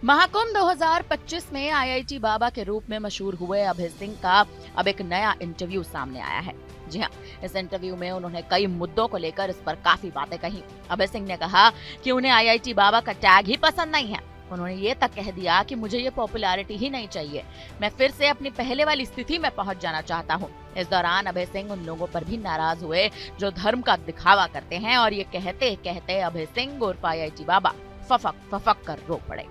महाकुंभ 2025 में आईआईटी बाबा के रूप में मशहूर हुए अभय सिंह का अब एक नया इंटरव्यू सामने आया है। जी हाँ, इस इंटरव्यू में उन्होंने कई मुद्दों को लेकर इस पर काफी बातें कही। अभय सिंह ने कहा कि उन्हें आईआईटी बाबा का टैग ही पसंद नहीं है। उन्होंने ये तक कह दिया कि मुझे ये पॉपुलैरिटी ही नहीं चाहिए, मैं फिर से अपनी पहले वाली स्थिति में पहुंच जाना चाहता हूँ। इस दौरान अभय सिंह उन लोगों पर भी नाराज हुए जो धर्म का दिखावा करते हैं और ये कहते कहते अभय सिंह उर्फ आईआईटी बाबा फफक फफक कर रो पड़े।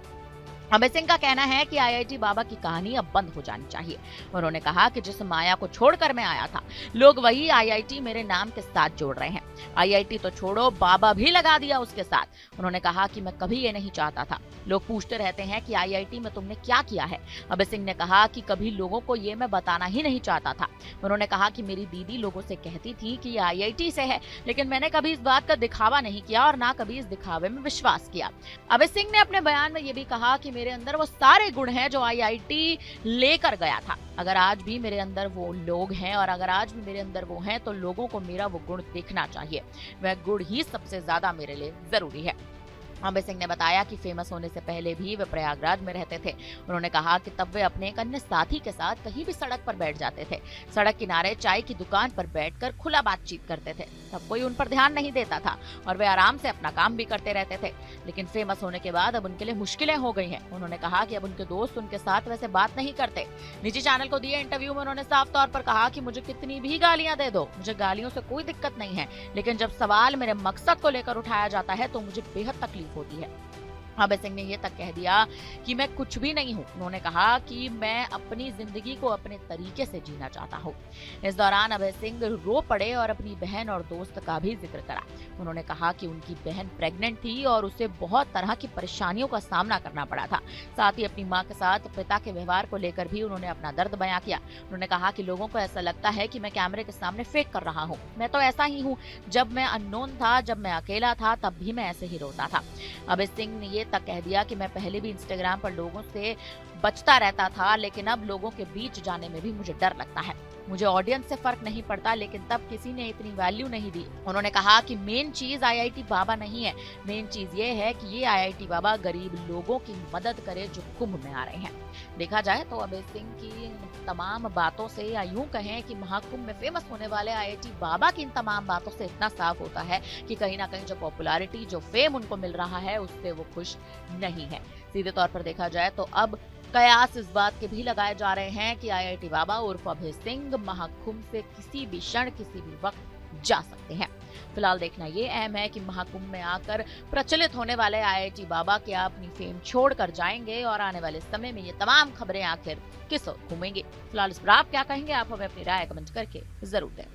अभय सिंह का कहना है कि आईआईटी बाबा की कहानी अब बंद हो जानी चाहिए। उन्होंने कहा कि जिस माया को छोड़कर मैं आया था, लोग वही आईआईटी मेरे नाम के साथ जोड़ रहे हैं। आईआईटी तो छोड़ो, बाबा भी लगा दिया उसके साथ। उन्होंने कहा कि मैं कभी ये नहीं चाहता था। लोग पूछते रहते हैं कि आईआईटी में तुमने क्या किया है। अभय सिंह ने कहा कि कभी लोगों को ये मैं बताना ही नहीं चाहता था। उन्होंने कहा कि मेरी दीदी लोगों से कहती थी कि ये आईआईटी से है, लेकिन मैंने कभी इस बात का दिखावा नहीं किया और ना कभी इस दिखावे में विश्वास किया। अभय सिंह ने अपने बयान में ये भी कहा कि मेरे अंदर वो सारे गुण हैं जो आईआईटी लेकर गया था। अगर आज भी मेरे अंदर वो लोग हैं और अगर आज भी मेरे अंदर वो हैं, तो लोगों को मेरा वो गुण देखना चाहिए। वह गुण ही सबसे ज्यादा मेरे लिए जरूरी है। अभय सिंह ने बताया कि फेमस होने से पहले भी वे प्रयागराज में रहते थे। उन्होंने कहा कि तब वे अपने एक अन्य साथी के साथ कहीं भी सड़क पर बैठ जाते थे। सड़क किनारे चाय की दुकान पर बैठकर खुला बातचीत करते थे। तब कोई उन पर ध्यान नहीं देता था और वे आराम से अपना काम भी करते रहते थे। लेकिन फेमस होने के बाद अब उनके लिए मुश्किलें हो गई हैं। उन्होंने कहा कि अब उनके दोस्त उनके साथ वैसे बात नहीं करते। निजी चैनल को दिए इंटरव्यू में उन्होंने साफ तौर पर कहा कि मुझे कितनी भी गालियां दे दो, मुझे गालियों से कोई दिक्कत नहीं है, लेकिन जब सवाल मेरे मकसद को लेकर उठाया जाता है तो मुझे बेहद तकलीफ होती है। अभय सिंह ने यह तक कह दिया कि मैं कुछ भी नहीं हूं। उन्होंने कहा कि मैं अपनी जिंदगी को अपने तरीके से जीना चाहता हूं। इस दौरान अभय सिंह रो पड़े और अपनी बहन और दोस्त का भी जिक्र करा। उन्होंने कहा कि उनकी बहन प्रेग्नेंट थी और उसे बहुत तरह की परेशानियों का सामना करना पड़ा था। साथ ही अपनी मां के साथ पिता के व्यवहार को लेकर भी उन्होंने अपना दर्द बयां किया। उन्होंने कहा कि लोगों को ऐसा लगता है कि मैं कैमरे के सामने फेक कर रहा हूँ। मैं तो ऐसा ही हूँ। जब मैं अननोन था, जब मैं अकेला था, तब भी मैं ऐसे ही रोता था। अभय सिंह ने तक कह दिया कि मैं पहले भी इंस्टाग्राम पर लोगों से बचता रहता था, लेकिन अब लोगों के बीच जाने में भी मुझे डर लगता है। मुझे ऑडियंस से फर्क नहीं पड़ता, लेकिन तब किसी ने इतनी वैल्यू नहीं दी। उन्होंने कहा कि मेन चीज आईआईटी बाबा नहीं है, मेन चीज ये है कि ये आईआईटी बाबा गरीब लोगों की मदद करे जो कुंभ में आ रहे हैं। देखा जाए तो अभय सिंह की तमाम बातों से, या यूं कहें कि महाकुंभ में फेमस होने वाले आईआईटी बाबा की इन तमाम बातों से इतना साफ होता है कि कहीं ना कहीं जो पॉपुलैरिटी, जो फेम उनको मिल रहा है, उससे वो खुश नहीं है। सीधे तौर पर देखा जाए तो अब कयास इस बात के भी लगाए जा रहे हैं कि आईआईटी बाबा उर्फ अभय सिंह महाकुंभ से किसी भी क्षण, किसी भी वक्त जा सकते हैं। फिलहाल देखना ये अहम है कि महाकुंभ में आकर प्रचलित होने वाले आईआईटी बाबा क्या अपनी फेम छोड़कर जाएंगे और आने वाले समय में ये तमाम खबरें आखिर किस ओर घूमेंगी। फिलहाल इस पर आप क्या कहेंगे? आप हमें अपनी राय कमेंट करके जरूर दें।